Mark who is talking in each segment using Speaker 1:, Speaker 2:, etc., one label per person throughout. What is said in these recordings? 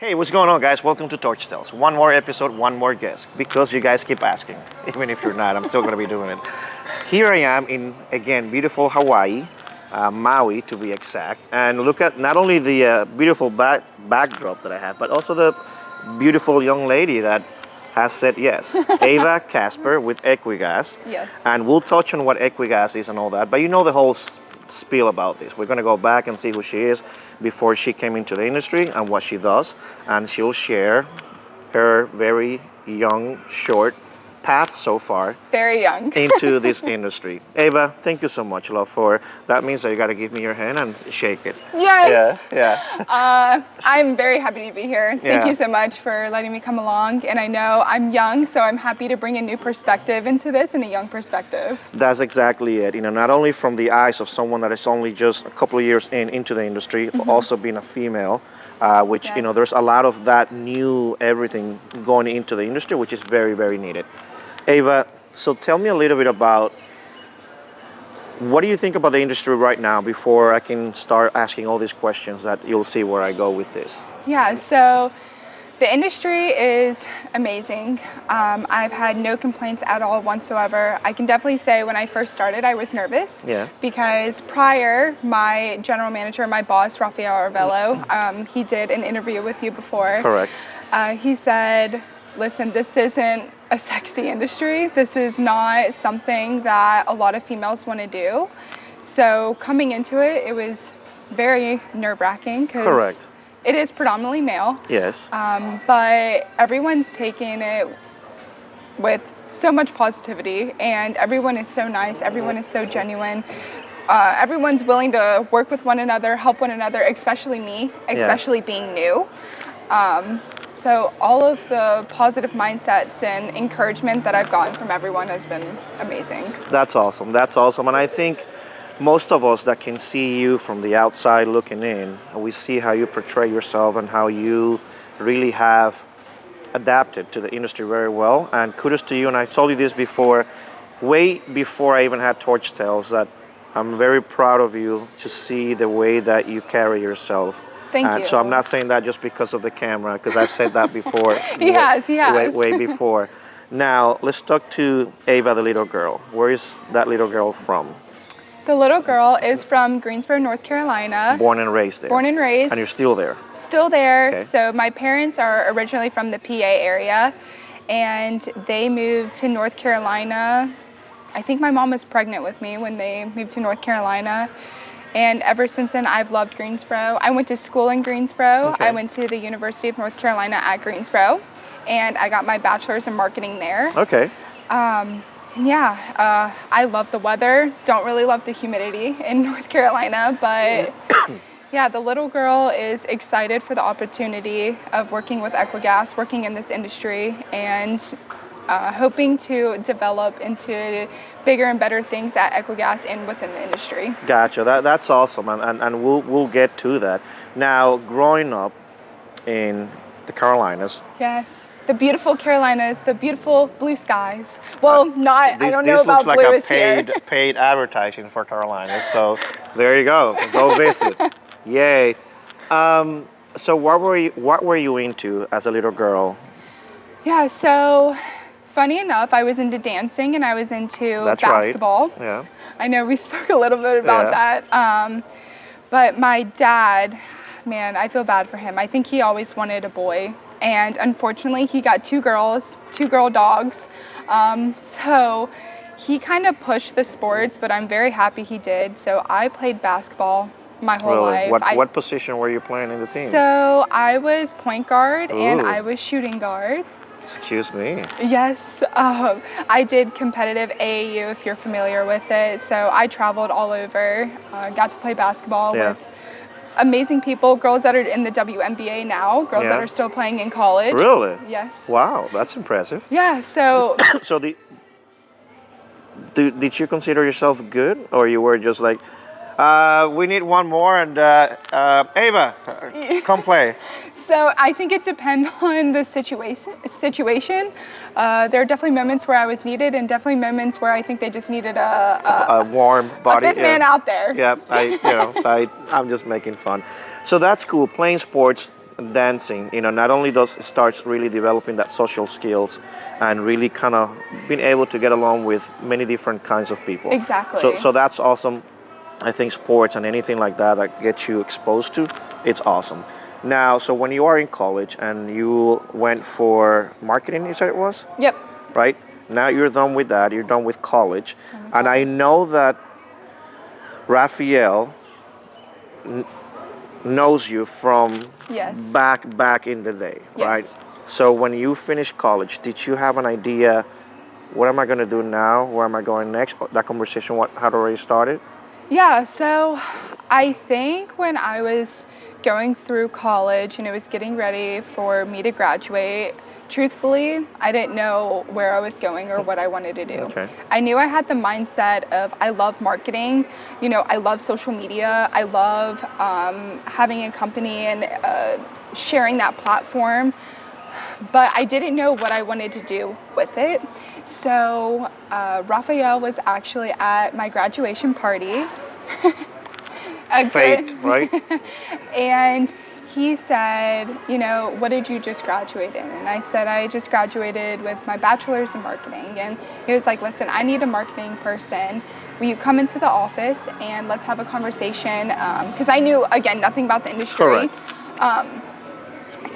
Speaker 1: Hey, what's going on, guys? Welcome to Torch Tales. One more episode, one more guest, because you guys keep asking. Even if you're not, I'm still going to be doing it. Here I am in, again, beautiful Hawaii, Maui to be exact. And look at not only the beautiful backdrop that I have, but also the beautiful young lady that has said yes. Ava Casper with Equigas.
Speaker 2: Yes.
Speaker 1: And we'll touch on what Equigas is and all that. But you know the whole spiel about this. We're going to go back and see who she is before she came into the industry and what she does, and she'll share her very young, short path so far.
Speaker 2: Very young.
Speaker 1: Into this industry. Ava, thank you so much, love, for that means that you got to give me your hand and shake it.
Speaker 2: Yes.
Speaker 1: Yeah.
Speaker 2: I'm very happy to be here. Thank you so much for letting me come along. And I know I'm young, so I'm happy to bring a new perspective into this and a young perspective.
Speaker 1: That's exactly it. You know, not only from the eyes of someone that is only just a couple of years into the industry, but also being a female, which, you know, there's a lot of that new everything going into the industry, which is very, very needed. Ava, so tell me a little bit about what do you think about the industry right now before I can start asking all these questions that you'll see where I go with this.
Speaker 2: Yeah, so the industry is amazing. I've had no complaints at all whatsoever. I can definitely say when I first started, I was nervous.
Speaker 1: Yeah.
Speaker 2: Because prior, my general manager, my boss, Rafael Arvello, he did an interview with you before.
Speaker 1: Correct.
Speaker 2: He said, listen, this isn't a sexy industry. This is not something that a lot of females want to do. So coming into it, it was very nerve-wracking because it is predominantly male.
Speaker 1: Yes.
Speaker 2: But everyone's taking it with so much positivity, and everyone is so nice. Everyone is so genuine. Everyone's willing to work with one another, help one another, especially me, especially being new. So all of the positive mindsets and encouragement that I've gotten from everyone has been amazing.
Speaker 1: That's awesome. That's awesome. And I think most of us that can see you from the outside looking in, we see how you portray yourself and how you really have adapted to the industry very well. And kudos to you. And I told you this before, way before I even had Torch Tales, that I'm very proud of you to see the way that you carry yourself.
Speaker 2: Thank you.
Speaker 1: So I'm not saying that just because of the camera, because I've said that before.
Speaker 2: He has.
Speaker 1: Way before. Now, let's talk to Ava, the little girl. Where is that little girl from?
Speaker 2: The little girl is from Greensboro, North Carolina.
Speaker 1: Born and raised there.
Speaker 2: Born and raised.
Speaker 1: And you're still there?
Speaker 2: Still there.
Speaker 1: Okay.
Speaker 2: So my parents are originally from the PA area, and they moved to North Carolina. I think my mom was pregnant with me when they moved to North Carolina. And ever since then, I've loved Greensboro. I went to school in Greensboro.
Speaker 1: Okay.
Speaker 2: I went to the University of North Carolina at Greensboro, and I got my bachelor's in marketing there.
Speaker 1: Okay.
Speaker 2: I love the weather. Don't really love the humidity in North Carolina, but yeah, the little girl is excited for the opportunity of working with Equigas, working in this industry, and hoping to develop into bigger and better things at Equigas and within the industry.
Speaker 1: Gotcha. That's awesome, and we'll get to that. Now, growing up in the Carolinas.
Speaker 2: Yes, the beautiful Carolinas, the beautiful blue skies. Well, I don't know about blue is here.
Speaker 1: This looks like a paid advertising for Carolinas, so there you go. Go visit. Yay. So what were you into as a little girl?
Speaker 2: Yeah, so funny enough, I was into dancing and I was into basketball.
Speaker 1: Right. Yeah.
Speaker 2: I know we spoke a little bit about that. But my dad, man, I feel bad for him. I think he always wanted a boy. And unfortunately, he got two girl dogs. So he kind of pushed the sports, but I'm very happy he did. So I played basketball my whole life.
Speaker 1: What position were you playing in the team?
Speaker 2: So I was point guard and I was shooting guard.
Speaker 1: Excuse me.
Speaker 2: Yes, I did competitive AAU, if you're familiar with it. So I traveled all over, got to play basketball with amazing people, girls that are in the WNBA now, girls that are still playing in college.
Speaker 1: Really?
Speaker 2: Yes.
Speaker 1: Wow, that's impressive.
Speaker 2: Yeah, so...
Speaker 1: So did you consider yourself good, or you were just like, we need one more, and Ava, come play.
Speaker 2: So I think it depends on the situation. There are definitely moments where I was needed, and definitely moments where I think they just needed a
Speaker 1: warm body,
Speaker 2: a fifth man out there.
Speaker 1: Yeah, I'm just making fun. So that's cool. Playing sports, dancing, not only does it starts really developing that social skills and really kind of being able to get along with many different kinds of people.
Speaker 2: Exactly.
Speaker 1: So that's awesome. I think sports and anything like that gets you exposed to, it's awesome. Now, so when you are in college and you went for marketing, you said it was?
Speaker 2: Yep.
Speaker 1: Right? Now you're done with that, you're done with college. And I know that Raphael knows you from
Speaker 2: Yes.
Speaker 1: back in the day,
Speaker 2: Yes.
Speaker 1: right? So when you finished college, did you have an idea, what am I going to do now? Where am I going next? That conversation had already started?
Speaker 2: Yeah, so I think when I was going through college and it was getting ready for me to graduate, truthfully, I didn't know where I was going or what I wanted to do.
Speaker 1: Okay.
Speaker 2: I knew I had the mindset of I love marketing, I love social media, I love having a company and sharing that platform, but I didn't know what I wanted to do with it. So Raphael was actually at my graduation party.
Speaker 1: Fate, right?
Speaker 2: And he said, what did you just graduate in? And I said, I just graduated with my bachelor's in marketing. And he was like, listen, I need a marketing person. Will you come into the office and let's have a conversation? Because I knew, again, nothing about the industry.
Speaker 1: Correct.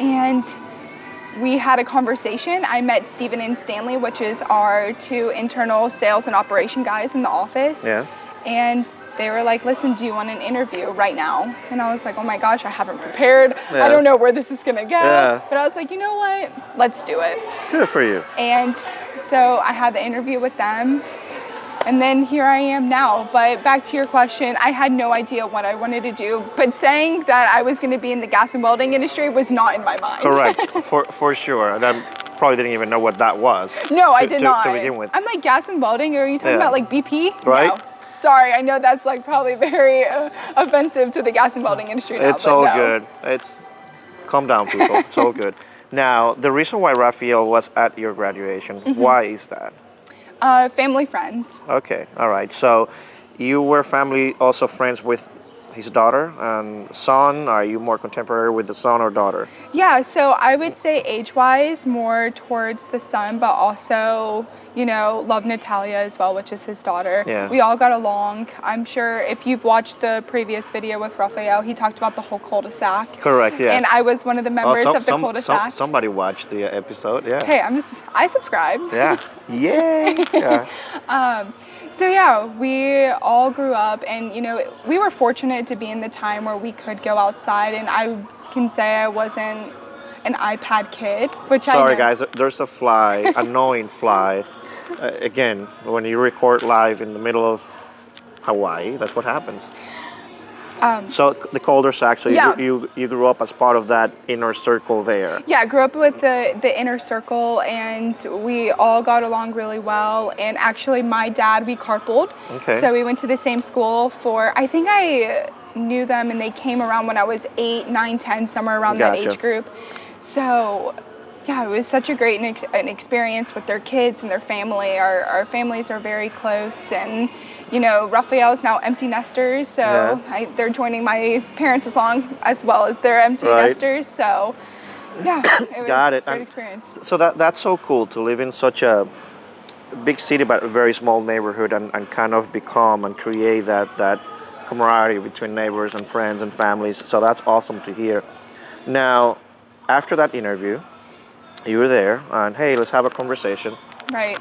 Speaker 2: And we had a conversation. I met Stephen and Stanley, which is our two internal sales and operation guys in the office.
Speaker 1: Yeah.
Speaker 2: And they were like, listen, do you want an interview right now? And I was like, oh my gosh, I haven't prepared.
Speaker 1: Yeah.
Speaker 2: I don't know where this is gonna go.
Speaker 1: Yeah.
Speaker 2: But I was like, you know what? Let's do it.
Speaker 1: Good for you.
Speaker 2: And so I had the interview with them. And then here I am now. But back to your question, I had no idea what I wanted to do. But saying that I was going to be in the gas and welding industry was not in my mind.
Speaker 1: Correct, for sure. And I probably didn't even know what that was.
Speaker 2: No, I did not.
Speaker 1: To begin with.
Speaker 2: I'm like, gas and welding? Are you talking about like BP?
Speaker 1: Right.
Speaker 2: No. Sorry, I know that's like probably very offensive to the gas and welding industry now.
Speaker 1: It's all good. Calm down, people. It's all good. Now, the reason why Raphael was at your graduation, why is that?
Speaker 2: Family friends.
Speaker 1: Okay, all right. So you were family also friends with his daughter and son. Are you more contemporary with the son or daughter?
Speaker 2: Yeah, so I would say age-wise more towards the son, but also, love Natalia as well, which is his daughter.
Speaker 1: Yeah.
Speaker 2: We all got along. I'm sure if you've watched the previous video with Raphael, he talked about the whole cul-de-sac.
Speaker 1: Correct, yes.
Speaker 2: And I was one of the members of the cul-de-sac.
Speaker 1: Somebody watched the episode, yeah.
Speaker 2: Hey, I subscribed.
Speaker 1: Yeah, yay, yeah.
Speaker 2: So yeah, we all grew up and, we were fortunate to be in the time where we could go outside, and I can say I wasn't an iPad kid, which
Speaker 1: Sorry guys, there's a fly, annoying fly. Again, when you record live in the middle of Hawaii, that's what happens. So the cul-de-sac, so
Speaker 2: Yeah.
Speaker 1: you grew up as part of that inner circle there.
Speaker 2: Yeah, I grew up with the inner circle, and we all got along really well. And actually, my dad, we carpooled.
Speaker 1: Okay.
Speaker 2: So we went to the same school I think I knew them, and they came around when I was 8, 9, 10, somewhere around that
Speaker 1: Gotcha.
Speaker 2: age group. So yeah, it was such a great an experience with their kids and their family. Our families are very close, and Raphael's now empty nesters, so
Speaker 1: Yeah.
Speaker 2: they're joining my parents as well as their empty
Speaker 1: Right.
Speaker 2: nesters. So yeah, it was
Speaker 1: Got it.
Speaker 2: a great
Speaker 1: And
Speaker 2: experience.
Speaker 1: So that's so cool to live in such a big city but a very small neighborhood and kind of become and create that camaraderie between neighbors and friends and families. So that's awesome to hear. Now, after that interview, you were there and hey, let's have a conversation.
Speaker 2: Right.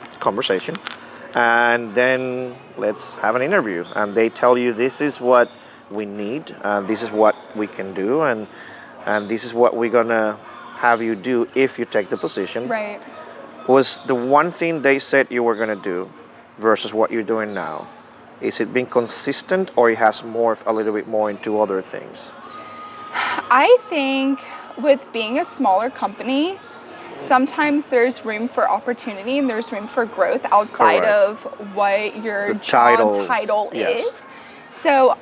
Speaker 1: And then let's have an interview. And they tell you this is what we need, this is what we can do, and this is what we're gonna have you do if you take the position.
Speaker 2: Right.
Speaker 1: Was the one thing they said you were gonna do versus what you're doing now, is it being consistent or it has morphed a little bit more into other things?
Speaker 2: I think with being a smaller company, sometimes there's room for opportunity and there's room for growth outside
Speaker 1: Correct.
Speaker 2: of what your
Speaker 1: The
Speaker 2: job title
Speaker 1: yes.
Speaker 2: is. So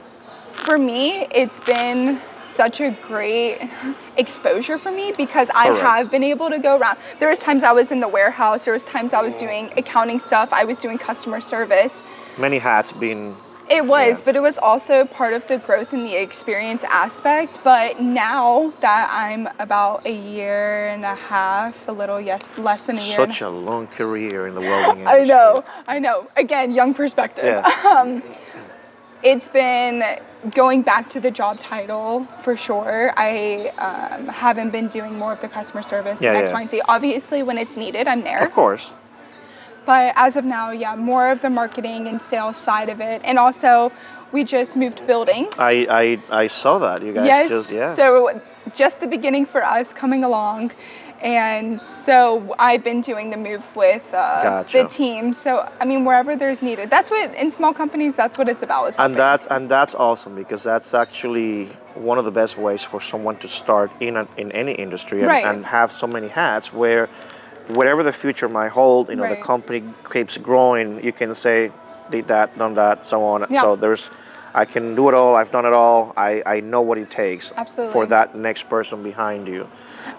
Speaker 2: for me, it's been such a great exposure for me because I
Speaker 1: Correct.
Speaker 2: have been able to go around. There was times I was in the warehouse, there was times I was doing accounting stuff, I was doing customer service.
Speaker 1: Many hats being
Speaker 2: It was,
Speaker 1: Yeah.
Speaker 2: but it was also part of the growth and the experience aspect. But now that I'm about a year and a half, a little, yes, less than a year.
Speaker 1: Such a long career in the welding
Speaker 2: I
Speaker 1: industry.
Speaker 2: I know. Again, young perspective.
Speaker 1: Yeah.
Speaker 2: It's been going back to the job title for sure. I haven't been doing more of the customer service
Speaker 1: Yeah,
Speaker 2: and X,
Speaker 1: yeah.
Speaker 2: Y, and Z. Obviously, when it's needed, I'm there.
Speaker 1: Of course.
Speaker 2: But as of now, yeah, more of the marketing and sales side of it. And also, we just moved buildings.
Speaker 1: I saw that. You guys
Speaker 2: Yes,
Speaker 1: just, yeah.
Speaker 2: so just the beginning for us coming along. And so I've been doing the move with
Speaker 1: Gotcha.
Speaker 2: the team. So, I mean, wherever there's needed. That's what, in small companies, that's what it's about, is helping.
Speaker 1: And that's awesome, because that's actually one of the best ways for someone to start in any industry, and,
Speaker 2: Right.
Speaker 1: and have so many hats where whatever the future might hold, the
Speaker 2: Right.
Speaker 1: company keeps growing. You can say, did that, done that, so on.
Speaker 2: Yeah.
Speaker 1: So I can do it all. I've done it all. I know what it takes
Speaker 2: Absolutely.
Speaker 1: for that next person behind you.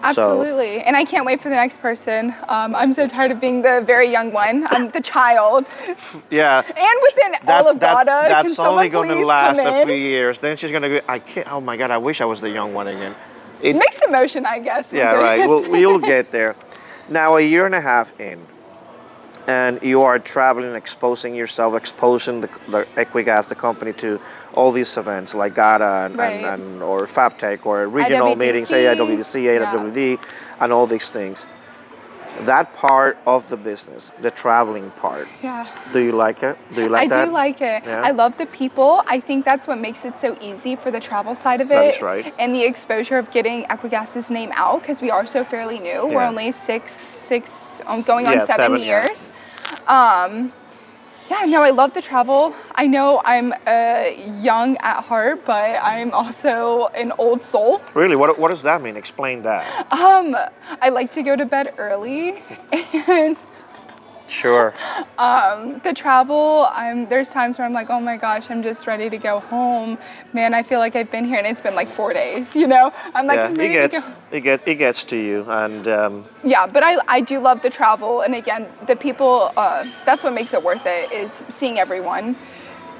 Speaker 2: Absolutely. And I can't wait for the next person. I'm so tired of being the very young one. I'm the child.
Speaker 1: So yeah.
Speaker 2: And within all of GAWDA,
Speaker 1: That's
Speaker 2: can
Speaker 1: only
Speaker 2: someone
Speaker 1: going to
Speaker 2: please
Speaker 1: last
Speaker 2: come
Speaker 1: a
Speaker 2: in?
Speaker 1: few years. Then she's going to go, I can't. Oh my God, I wish I was the young one again.
Speaker 2: Mixed emotion, I guess.
Speaker 1: Yeah, right. We'll get there. Now, a year and a half in, and you are traveling, exposing yourself, exposing the Equigas, the company, to all these events like GAWDA and or FabTech or regional
Speaker 2: IWDC,
Speaker 1: meetings, AWDC, AWD, and all these things. That part of the business, the traveling part,
Speaker 2: Yeah.
Speaker 1: do you like it? Do you like that?
Speaker 2: I do like it.
Speaker 1: Yeah?
Speaker 2: I love the people. I think that's what makes it so easy for the travel side of it.
Speaker 1: That is right.
Speaker 2: And the exposure of getting Equigas's name out, because we are so fairly new. We're
Speaker 1: Yeah.
Speaker 2: only going on 7
Speaker 1: yeah.
Speaker 2: years. Yeah, no, I love the travel. I know I'm young at heart, but I'm also an old soul.
Speaker 1: Really? What does that mean? Explain that.
Speaker 2: I like to go to bed early, and
Speaker 1: Sure.
Speaker 2: the travel, there's times where I'm like, oh my gosh, I'm just ready to go home. Man, I feel like I've been here and it's been like 4 days, you know? I'm like,
Speaker 1: Yeah,
Speaker 2: I'm ready to go.
Speaker 1: it gets to you, and
Speaker 2: Yeah, but I do love the travel. And again, the people, that's what makes it worth it, is seeing everyone.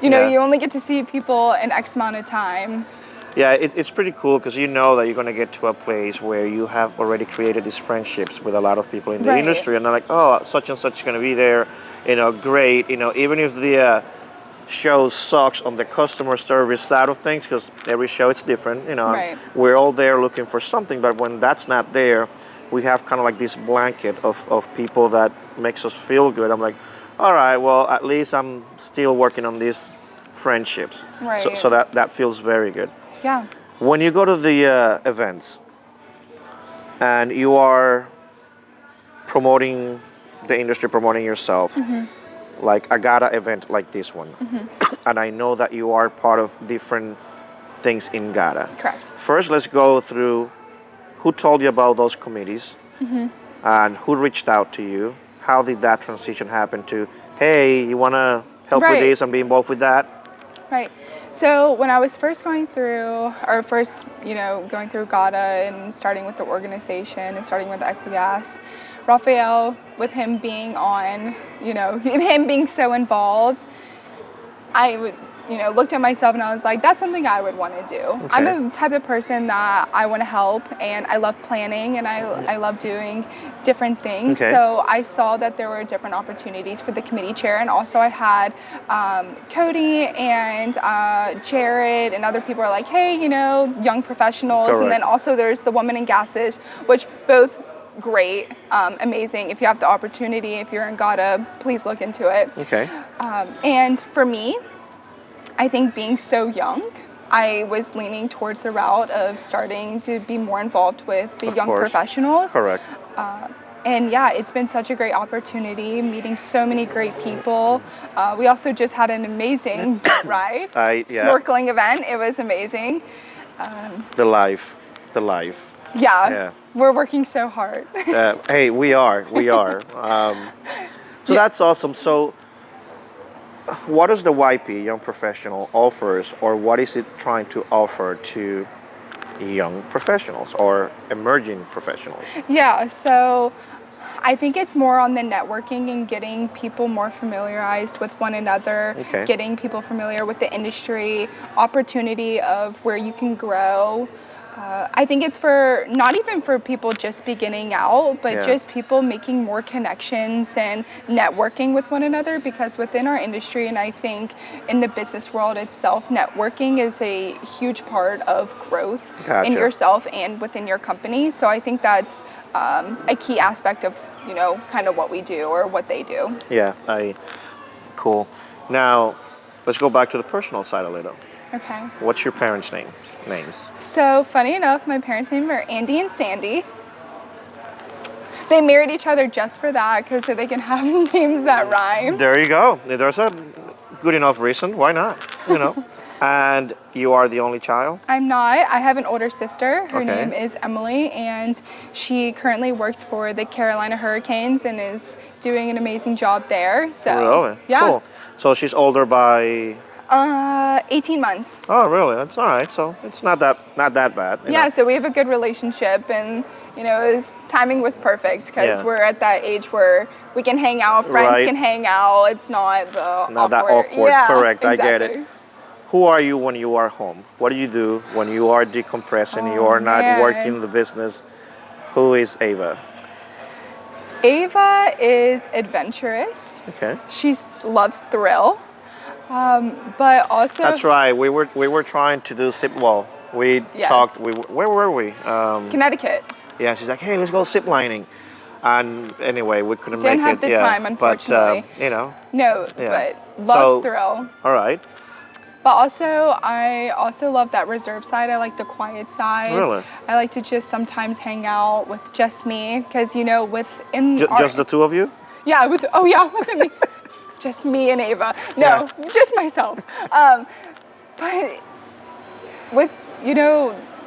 Speaker 2: You know,
Speaker 1: Yeah.
Speaker 2: you only get to see people in X amount of time.
Speaker 1: yeah, it's pretty cool, because you know that you're going to get to a place where you have already created these friendships with a lot of people in the
Speaker 2: Right.
Speaker 1: industry, and they're like, oh, such and such is going to be there, great, even if the show sucks on the customer service side of things, because every show is different,
Speaker 2: Right.
Speaker 1: we're all there looking for something, but when that's not there, we have kind of like this blanket of people that makes us feel good. I'm like, all right, well, at least I'm still working on these friendships.
Speaker 2: Right.
Speaker 1: So that feels very good.
Speaker 2: Yeah.
Speaker 1: When you go to the events and you are promoting the industry, promoting yourself, like a GAWDA event like this one, and I know that you are part of different things in GAWDA.
Speaker 2: Correct.
Speaker 1: First, let's go through who told you about those committees and who reached out to you. How did that transition happen to, hey, you want to help with
Speaker 2: Right.
Speaker 1: this and be involved with that?
Speaker 2: Right. So when I was first going through GAWDA and starting with the organization and starting with Equigas, Raphael, with him being on, him being so involved, I would, looked at myself and I was like, that's something I would want to do.
Speaker 1: Okay.
Speaker 2: I'm the type of person that I want to help, and I love planning, and I love doing different things.
Speaker 1: Okay.
Speaker 2: So I saw that there were different opportunities for the committee chair, and also I had Cody and Jared and other people are like, hey, young professionals.
Speaker 1: Correct.
Speaker 2: And then also there's the Women in Gases, which both great, amazing. If you have the opportunity, if you're in GAWDA, please look into it.
Speaker 1: Okay.
Speaker 2: And for me, I think being so young, I was leaning towards the route of starting to be more involved with the
Speaker 1: Of
Speaker 2: young
Speaker 1: course.
Speaker 2: professionals.
Speaker 1: Correct.
Speaker 2: And yeah, it's been such a great opportunity, meeting so many great people. We also just had an amazing boat ride,
Speaker 1: Yeah.
Speaker 2: snorkeling event. It was amazing.
Speaker 1: The life.
Speaker 2: Yeah, we're working so hard.
Speaker 1: Hey, we are. So that's awesome. So what does the YP, Young Professional, offers, or what is it trying to offer to young professionals or emerging professionals?
Speaker 2: Yeah, so I think it's more on the networking and getting people more familiarized with one another,
Speaker 1: Okay.
Speaker 2: getting people familiar with the industry, opportunity of where you can grow. I think it's for not even for people just beginning out, but
Speaker 1: Yeah.
Speaker 2: just people making more connections and networking with one another, because within our industry, and I think in the business world itself, networking is a huge part of growth in
Speaker 1: Gotcha.
Speaker 2: yourself and within your company. So I think that's a key aspect of, kind of what we do or what they do.
Speaker 1: Yeah, cool. Now, let's go back to the personal side a little.
Speaker 2: Okay.
Speaker 1: What's your parents' names?
Speaker 2: So funny enough, my parents' names are Andy and Sandy. They married each other just for that, because so they can have names that rhyme.
Speaker 1: There you go. There's a good enough reason. Why not? And you are the only child?
Speaker 2: I'm not. I have an older sister. Her
Speaker 1: Okay.
Speaker 2: name is Emily, and she currently works for the Carolina Hurricanes and is doing an amazing job there. So
Speaker 1: Really?
Speaker 2: yeah.
Speaker 1: Cool. So she's older by...
Speaker 2: 18 months.
Speaker 1: Oh, really? That's all right. So it's not that bad.
Speaker 2: Yeah, so we have a good relationship, and timing was perfect, because
Speaker 1: Yeah.
Speaker 2: we're at that age where we can hang out, friends
Speaker 1: Right.
Speaker 2: can hang out. It's not
Speaker 1: Not that
Speaker 2: awkward.
Speaker 1: awkward.
Speaker 2: Yeah,
Speaker 1: Correct. I get it.
Speaker 2: exactly.
Speaker 1: Who are you when you are home? What do you do when you are decompressing? You
Speaker 2: Oh,
Speaker 1: are not
Speaker 2: man.
Speaker 1: working the business. Who is Ava?
Speaker 2: Ava is adventurous.
Speaker 1: Okay.
Speaker 2: She loves thrill, but also
Speaker 1: That's right. We were trying to do zip. Well, we
Speaker 2: Yes.
Speaker 1: talked. Where were we?
Speaker 2: Connecticut.
Speaker 1: Yeah. She's like, hey, let's go zip lining. And anyway, we couldn't
Speaker 2: Didn't
Speaker 1: make
Speaker 2: have
Speaker 1: it.
Speaker 2: the
Speaker 1: Yeah.
Speaker 2: time, unfortunately.
Speaker 1: But
Speaker 2: No,
Speaker 1: Yeah.
Speaker 2: but loves
Speaker 1: So-
Speaker 2: thrill.
Speaker 1: all right.
Speaker 2: But also, I also love that reserve side. I like the quiet side.
Speaker 1: Really?
Speaker 2: I like to just sometimes hang out with just me, because within
Speaker 1: Just the two of you?
Speaker 2: yeah, with me, just me and Ava. No, just myself. But with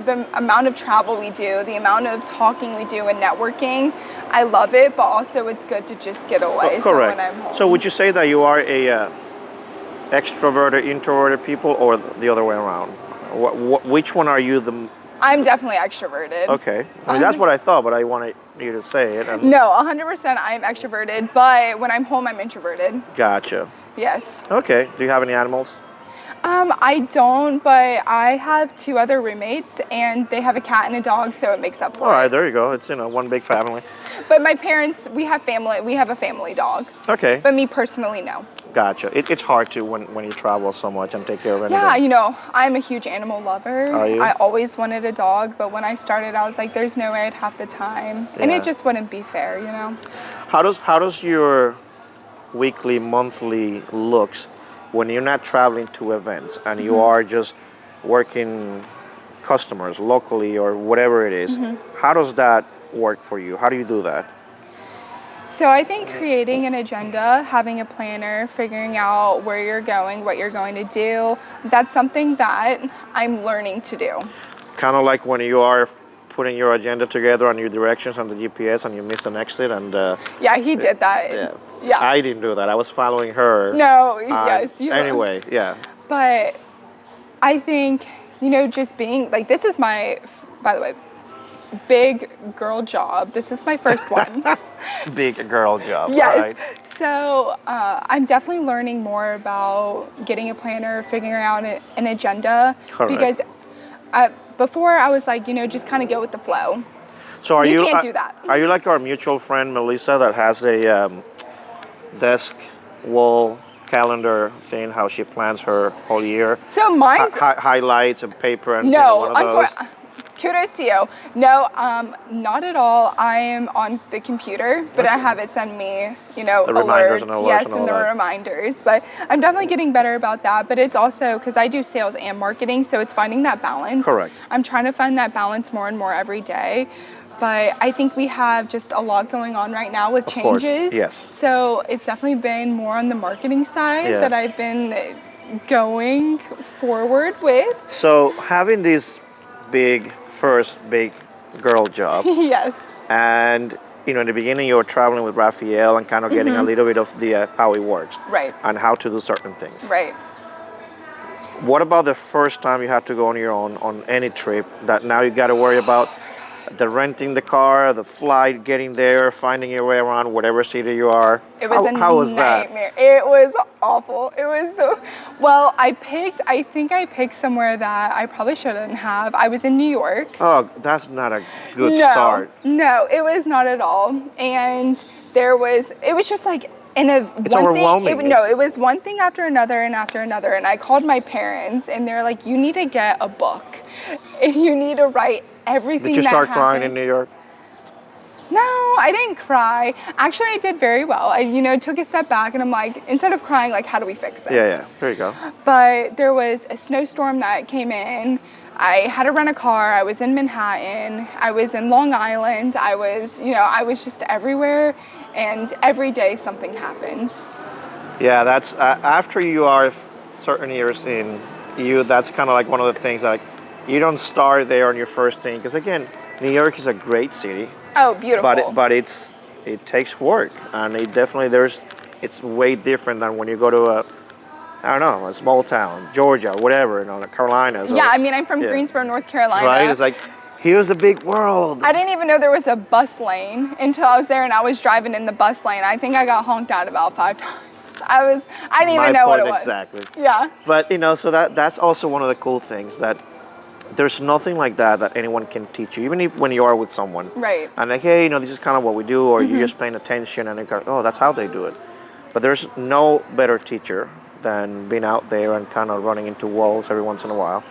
Speaker 2: the amount of travel we do, the amount of talking we do and networking, I love it. But also, it's good to just get away.
Speaker 1: Correct.
Speaker 2: So when I'm home.
Speaker 1: So would you say that you are a extroverted, introverted people, or the other way around? Which one are you
Speaker 2: I'm definitely extroverted.
Speaker 1: Okay. I mean, that's what I thought, but I wanted you to say it. And
Speaker 2: No, 100% I'm extroverted, but when I'm home, I'm introverted.
Speaker 1: Gotcha.
Speaker 2: Yes.
Speaker 1: Okay. Do you have any animals?
Speaker 2: I don't, but I have 2 other roommates, and they have a cat and a dog, so it makes up for
Speaker 1: All right,
Speaker 2: it.
Speaker 1: there you go. It's one big family.
Speaker 2: But my parents, we have a family dog.
Speaker 1: Okay.
Speaker 2: But me personally, no.
Speaker 1: Gotcha. It's hard to when you travel so much and take care of anything.
Speaker 2: Yeah, I'm a huge animal lover.
Speaker 1: Are you?
Speaker 2: I always wanted a dog, but when I started, I was like, there's no way I'd have the time. And
Speaker 1: Yeah.
Speaker 2: it just wouldn't be fair,
Speaker 1: How does your weekly, monthly looks when you're not traveling to events and you
Speaker 2: Mm-hmm.
Speaker 1: are just working customers locally or whatever it is?
Speaker 2: Mm-hmm.
Speaker 1: How does that work for you? How do you do that?
Speaker 2: So I think creating an agenda, having a planner, figuring out where you're going, what you're going to do, that's something that I'm learning to do.
Speaker 1: Kind of like when you are putting your agenda together on your directions on the GPS and you miss an exit and
Speaker 2: Yeah, he did that. Yeah.
Speaker 1: I didn't do that. I was following her.
Speaker 2: No, yes.
Speaker 1: Anyway, yeah.
Speaker 2: But I think, just being, like, this is my, by the way, big girl job. This is my first one.
Speaker 1: Big girl job.
Speaker 2: Yes.
Speaker 1: All right.
Speaker 2: So I'm definitely learning more about getting a planner, figuring out an agenda.
Speaker 1: Correct.
Speaker 2: Because before I was like, just kind of go with the flow.
Speaker 1: So are
Speaker 2: You
Speaker 1: you
Speaker 2: can't do that.
Speaker 1: Are you like our mutual friend Melissa that has a desk wall calendar thing? How she plans her whole year?
Speaker 2: So mine's
Speaker 1: Highlights and paper and
Speaker 2: no,
Speaker 1: one of those.
Speaker 2: kudos to you. No, not at all. I am on the computer, but I have it send me,
Speaker 1: reminders
Speaker 2: alerts,
Speaker 1: and alerts
Speaker 2: yes,
Speaker 1: and all
Speaker 2: and the
Speaker 1: that.
Speaker 2: reminders. But I'm definitely getting better about that. But it's also because I do sales and marketing, so it's finding that balance.
Speaker 1: Correct.
Speaker 2: I'm trying to find that balance more and more every day. But I think we have just a lot going on right now with
Speaker 1: Of course,
Speaker 2: changes.
Speaker 1: yes.
Speaker 2: So it's definitely been more on the marketing side
Speaker 1: Yeah.
Speaker 2: that I've been going forward with.
Speaker 1: So having this first big girl job,
Speaker 2: Yes.
Speaker 1: and in the beginning you were traveling with Raphael and kind of getting a little bit of the how it works,
Speaker 2: Right.
Speaker 1: and how to do certain things.
Speaker 2: Right.
Speaker 1: What about the first time you had to go on your own on any trip that now you got to worry about The renting the car, the flight, getting there, finding your way around whatever city you are.
Speaker 2: It was
Speaker 1: How was that?
Speaker 2: nightmare. It was awful. It was well, I think I picked somewhere that I probably shouldn't have. I was in New York.
Speaker 1: Oh, that's not a good
Speaker 2: No,
Speaker 1: start.
Speaker 2: no, it was not at all. And it was just like,
Speaker 1: It's overwhelming.
Speaker 2: It was one thing after another and after another. And I called my parents and they're like, you need to get a book and you need to write everything
Speaker 1: Did you
Speaker 2: that
Speaker 1: start crying
Speaker 2: happened.
Speaker 1: in New York?
Speaker 2: No, I didn't cry. Actually, I did very well. I took a step back and I'm like, instead of crying, like, how do we fix this?
Speaker 1: Yeah, there you go.
Speaker 2: But there was a snowstorm that came in. I had to rent a car. I was in Manhattan. I was in Long Island. I was just everywhere. And every day something happened.
Speaker 1: Yeah, that's after you are certain years in, that's kind of like one of the things that you don't start there on your first thing. Because again, New York is a great city.
Speaker 2: Oh, beautiful.
Speaker 1: But it takes work, and it's way different than when you go to a small town, Georgia, whatever, the Carolinas.
Speaker 2: Yeah, I'm from Greensboro, North Carolina.
Speaker 1: Right, it's like, here's a big world.
Speaker 2: I didn't even know there was a bus lane until I was there and I was driving in the bus lane. I think I got honked at about 5 times. I didn't even know what it was.
Speaker 1: Exactly.
Speaker 2: Yeah.
Speaker 1: But so that's also one of the cool things, that there's nothing like that anyone can teach you, even when you are with someone.
Speaker 2: Right.
Speaker 1: And like, hey, this is kind of what we do, or you're just paying attention, and you go, oh, that's how they do it. But there's no better teacher than being out there and kind of running into walls every once in a while.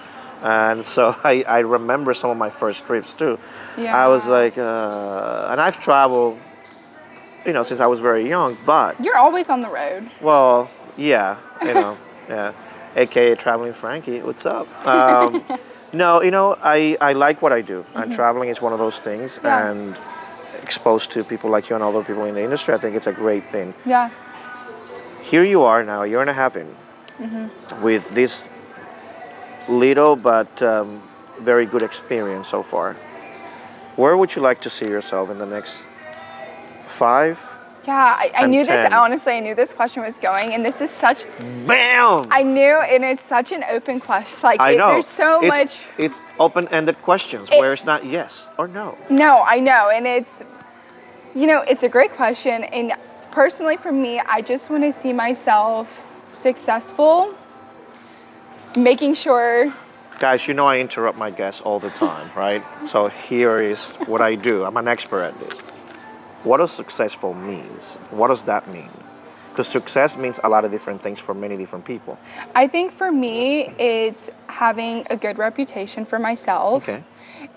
Speaker 1: And so I remember some of my first trips too.
Speaker 2: Yeah.
Speaker 1: I was like, and I've traveled, since I was very young, but.
Speaker 2: You're always on the road.
Speaker 1: Well, yeah, yeah. AKA Traveling Frankie, what's up? No, I like what I do, and traveling is one of those things, and exposed to people like you and other people in the industry, I think it's a great thing.
Speaker 2: Yeah.
Speaker 1: Here you are now, a year and a half in, with this little but very good experience so far. Where would you like to see yourself in the next 5?
Speaker 2: Yeah, I knew
Speaker 1: 10.
Speaker 2: this, honestly, I knew this question was going, and this is such...
Speaker 1: Bam!
Speaker 2: I knew, and it's such an open question. Like,
Speaker 1: I know.
Speaker 2: There's so much...
Speaker 1: It's open-ended questions where it's not yes or no.
Speaker 2: No, I know, and it's a great question, and personally for me, I just want to see myself successful, making sure...
Speaker 1: Guys, I interrupt my guests all the time, right? So here is what I do. I'm an expert at this. What does successful means? What does that mean? Because success means a lot of different things for many different people.
Speaker 2: I think for me, it's having a good reputation for myself.
Speaker 1: Okay.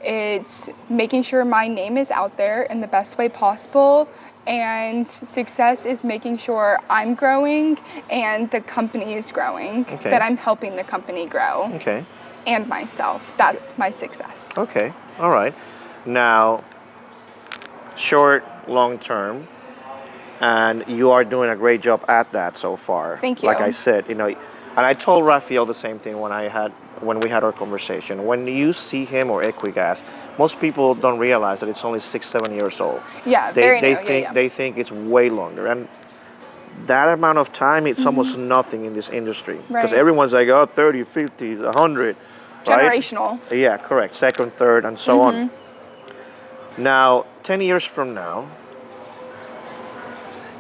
Speaker 2: It's making sure my name is out there in the best way possible. And success is making sure I'm growing and the company is growing.
Speaker 1: Okay.
Speaker 2: That I'm helping the company grow.
Speaker 1: Okay.
Speaker 2: And myself. That's my success.
Speaker 1: Okay. All right. Now, short, long term, and you are doing a great job at that so far.
Speaker 2: Thank you.
Speaker 1: Like I said, and I told Rafael the same thing when we had our conversation. When you see him or Equigas, most people don't realize that it's only 6-7 years old.
Speaker 2: Yeah,
Speaker 1: They think it's way longer, and that amount of time, it's almost nothing in this industry, because everyone's like, oh, 30, 50, 100.
Speaker 2: Generational.
Speaker 1: Right? Yeah, correct. Second, third, and so on. Now, 10 years from now,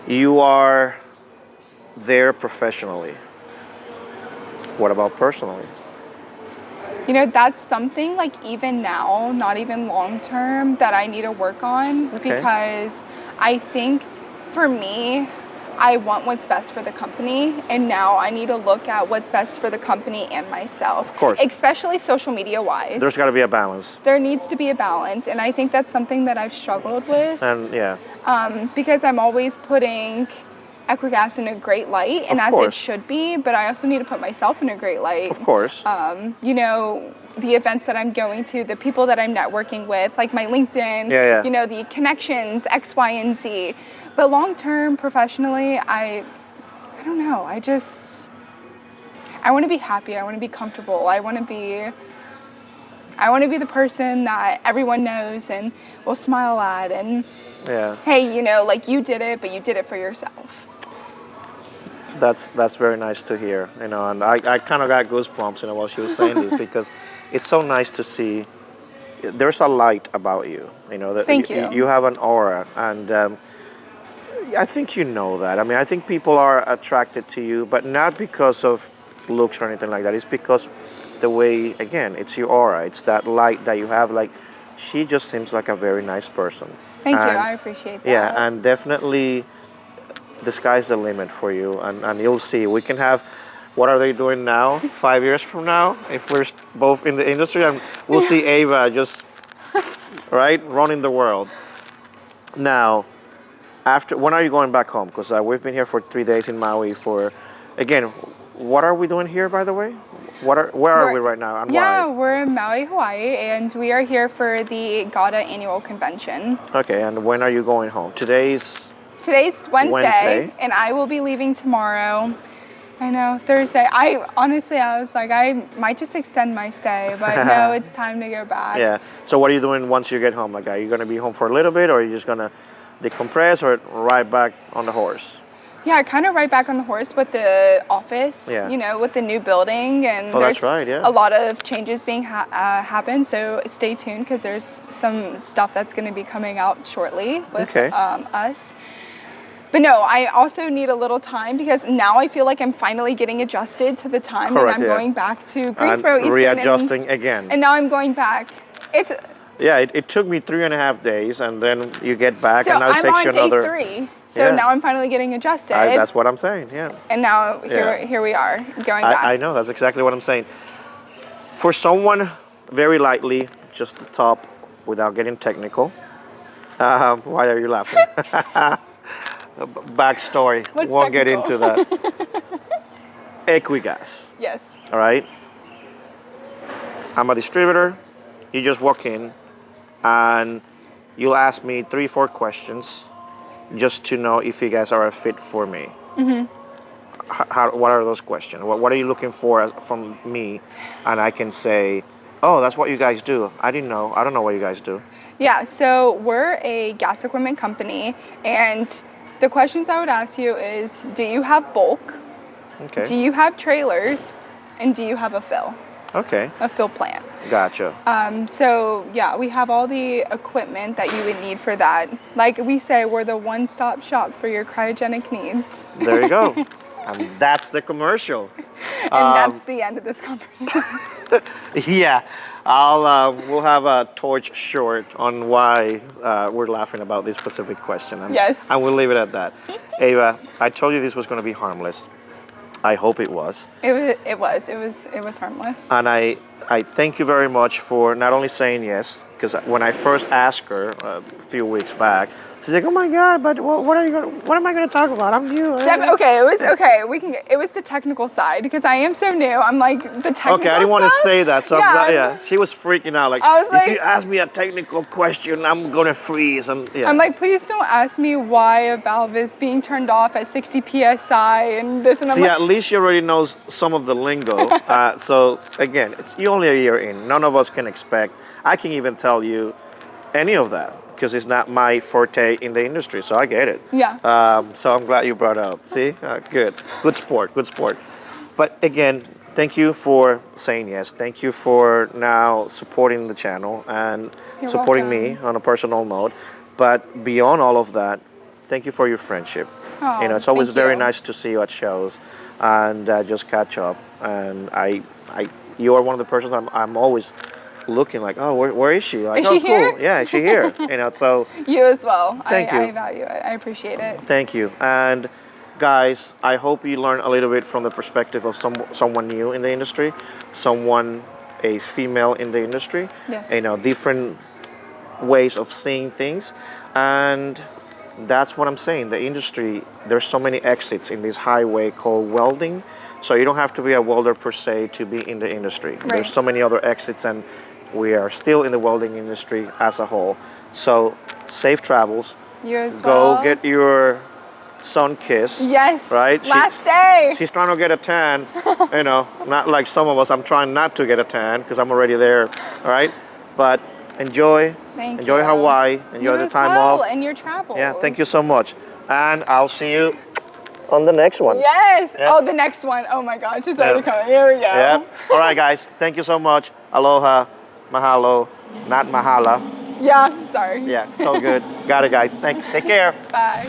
Speaker 1: you are there professionally. What about personally?
Speaker 2: That's something like even now, not even long term, that I need to work on because I think for me, I want what's best for the company, and now I need to look at what's best for the company and myself.
Speaker 1: Of course.
Speaker 2: Especially social media wise.
Speaker 1: There's got to be a balance.
Speaker 2: There needs to be a balance, and I think that's something that I've struggled with.
Speaker 1: And
Speaker 2: because I'm always putting Equigas in a great light, and as it should be, but I also need to put myself in a great light.
Speaker 1: Of course.
Speaker 2: The events that I'm going to, the people that I'm networking with, like my LinkedIn, the connections, X, Y, and Z. But long-term, professionally, I don't know. I want to be happy. I want to be comfortable. I want to be the person that everyone knows and will smile at. And hey, like you did it, but you did it for yourself.
Speaker 1: That's very nice to hear. And I kind of got goosebumps, while she was saying this, because it's so nice to see there's a light about you. You know that
Speaker 2: Thank you.
Speaker 1: you have an aura, and I think you know that. I mean, I think people are attracted to you, but not because of looks or anything like that. It's because the way, again, it's your aura. It's that light that you have. Like, she just seems like a very nice person.
Speaker 2: Thank you.
Speaker 1: And,
Speaker 2: I appreciate that.
Speaker 1: yeah, and definitely the sky's the limit for you, and you'll see. We can have. What are they doing now? 5 years from now, if we're both in the industry, and we'll see Ava just right running the world. Now, after when are you going back home? Because we've been here for 3 days in Maui. Again, what are we doing here, by the way? Where are we right now, and
Speaker 2: Yeah,
Speaker 1: why?
Speaker 2: we're in Maui, Hawaii, and we are here for the GAWDA annual convention.
Speaker 1: Okay, and when are you going home? Today's
Speaker 2: Wednesday, and I will be leaving tomorrow. I know, Thursday. I was like, I might just extend my stay, but no, it's time to go back.
Speaker 1: Yeah. So what are you doing once you get home? Like, are you going to be home for a little bit, or are you just going to decompress, or right back on the horse?
Speaker 2: Yeah, kind of right back on the horse with the office,
Speaker 1: Yeah.
Speaker 2: you know, with the new building, and
Speaker 1: Oh,
Speaker 2: there's
Speaker 1: that's right, yeah.
Speaker 2: a lot of changes being happen. So stay tuned, because there's some stuff that's going to be coming out shortly with
Speaker 1: Okay.
Speaker 2: us. But no, I also need a little time, because now I feel like I'm finally getting adjusted to the time,
Speaker 1: Correct,
Speaker 2: and I'm
Speaker 1: yeah.
Speaker 2: going back to
Speaker 1: And
Speaker 2: Greensboro Eastern,
Speaker 1: readjusting again.
Speaker 2: and now I'm going back. It's
Speaker 1: Yeah, it took me 3.5 days, and then you get back,
Speaker 2: so
Speaker 1: and now it
Speaker 2: I'm
Speaker 1: takes
Speaker 2: on
Speaker 1: you
Speaker 2: day
Speaker 1: another.
Speaker 2: 3. So
Speaker 1: Yeah.
Speaker 2: now I'm finally getting adjusted,
Speaker 1: That's what I'm saying. Yeah.
Speaker 2: and now
Speaker 1: Yeah.
Speaker 2: here we are going back.
Speaker 1: I know, that's exactly what I'm saying. For someone, very lightly, just the top, without getting technical. Why are you laughing? Backstory.
Speaker 2: What's
Speaker 1: Won't get
Speaker 2: technical?
Speaker 1: into that. Equigas.
Speaker 2: Yes.
Speaker 1: All right. I'm a distributor. You just walk in, and you'll ask me 3-4 questions, just to know if you guys are a fit for me. Mm-hmm. What are those questions? What are you looking for from me? And I can say, oh, that's what you guys do. I didn't know. I don't know what you guys do.
Speaker 2: Yeah, so we're a gas equipment company, and the questions I would ask you is, do you have bulk?
Speaker 1: Okay.
Speaker 2: Do you have trailers? And do you have a fill plant?
Speaker 1: Gotcha.
Speaker 2: So yeah, we have all the equipment that you would need for that. Like we say, we're the one-stop shop for your cryogenic needs.
Speaker 1: There you go. And that's the commercial.
Speaker 2: And that's the end of this conversation.
Speaker 1: Yeah, we'll have a torch short on why we're laughing about this specific question.
Speaker 2: Yes.
Speaker 1: And we'll leave it at that. Ava, I told you this was going to be harmless. I hope it was.
Speaker 2: It was harmless.
Speaker 1: And I thank you very much for not only saying yes, because when I first asked her a few weeks back, she's like, "Oh my God, but what am I going to talk about? I'm new."
Speaker 2: Okay, it was okay. It was the technical side, because I am so new. I'm like the technical.
Speaker 1: Okay, I didn't want to say that, so
Speaker 2: Yeah.
Speaker 1: she was freaking out. Like,
Speaker 2: I was like,
Speaker 1: if you ask me a technical question, I'm gonna freeze. And yeah.
Speaker 2: I'm like, please don't ask me why a valve is being turned off at 60 psi and this, and I'm
Speaker 1: See,
Speaker 2: like,
Speaker 1: at least she already knows some of the lingo. So again, you're only a year in. None of us can expect. I can even tell you any of that, because it's not my forte in the industry. So I get it.
Speaker 2: yeah.
Speaker 1: So I'm glad you brought it up. See, good sport. But again, thank you for saying yes. Thank you for now supporting the channel and
Speaker 2: You're
Speaker 1: supporting
Speaker 2: welcome.
Speaker 1: me on a personal note. But beyond all of that, thank you for your friendship.
Speaker 2: Oh,
Speaker 1: It's always
Speaker 2: thank
Speaker 1: very
Speaker 2: you.
Speaker 1: nice to see you at shows and just catch up. And you are one of the persons I'm always looking like, oh, where is she? Like,
Speaker 2: Is
Speaker 1: oh,
Speaker 2: she
Speaker 1: cool.
Speaker 2: here?
Speaker 1: Yeah, is she here? So
Speaker 2: You as well.
Speaker 1: Thank you.
Speaker 2: I value it. I appreciate it.
Speaker 1: thank you. And guys, I hope you learn a little bit from the perspective of someone new in the industry, a female in the industry.
Speaker 2: Yes.
Speaker 1: Different ways of seeing things. And that's what I'm saying. The industry, there's so many exits in this highway called welding. So you don't have to be a welder per se to be in the industry.
Speaker 2: Right.
Speaker 1: There's so many other exits, and we are still in the welding industry as a whole. So safe travels.
Speaker 2: You as well.
Speaker 1: Go get your sun kiss.
Speaker 2: Yes.
Speaker 1: Right?
Speaker 2: Last day.
Speaker 1: She's trying to get a tan. Not like some of us. I'm trying not to get a tan because I'm already there. All right? But enjoy.
Speaker 2: Thank
Speaker 1: Enjoy
Speaker 2: you.
Speaker 1: Hawaii. Enjoy
Speaker 2: You
Speaker 1: the
Speaker 2: as
Speaker 1: time
Speaker 2: well,
Speaker 1: off.
Speaker 2: and your travels.
Speaker 1: Yeah, thank you so much. And I'll see you on the next one.
Speaker 2: Yes.
Speaker 1: Yeah.
Speaker 2: Oh, the next one. Oh my gosh, it's already
Speaker 1: Yeah.
Speaker 2: coming. Here we go.
Speaker 1: Yeah. All right, guys. Thank you so much. Aloha. Mahalo, not mahala.
Speaker 2: Yeah, sorry.
Speaker 1: Yeah, it's all good. Got it, guys. Take care.
Speaker 2: Bye.